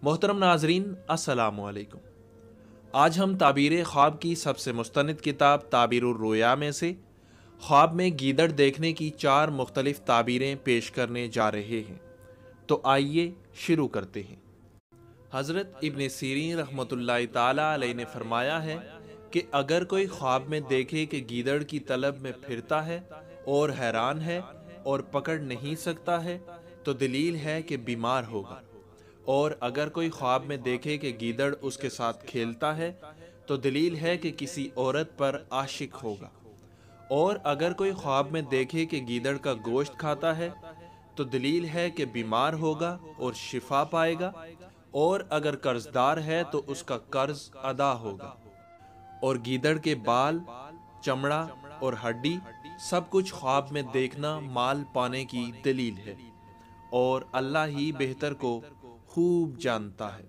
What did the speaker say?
محترم ناظرین السلام علیکم۔ آج ہم تعبیر خواب کی سب سے مستند کتاب تعبیر الرؤیا میں سے خواب میں گیدڑ دیکھنے کی 4 مختلف تعبیریں پیش کرنے جا رہے ہیں، تو آئیے شروع کرتے ہیں۔ حضرت ابن سیرین رحمۃ اللہ تعالی علیہ نے فرمایا ہے کہ اگر کوئی خواب میں دیکھے کہ گیدڑ کی طلب میں پھرتا ہے اور حیران ہے اور پکڑ نہیں سکتا ہے تو دلیل ہے کہ بیمار ہوگا، اور اگر کوئی خواب میں دیکھے کہ گیدڑ اس کے ساتھ کھیلتا ہے تو دلیل ہے کہ کسی عورت پر عاشق ہوگا، اور اگر کوئی خواب میں دیکھے کہ گیدڑ کا گوشت کھاتا ہے تو دلیل ہے کہ بیمار ہوگا اور شفا پائے گا، اور اگر قرض دار ہے تو اس کا قرض ادا ہوگا، اور گیدڑ کے بال، چمڑا اور ہڈی سب کچھ خواب میں دیکھنا مال پانے کی دلیل ہے، اور اللہ ہی بہتر کو خوب جانتا ہے۔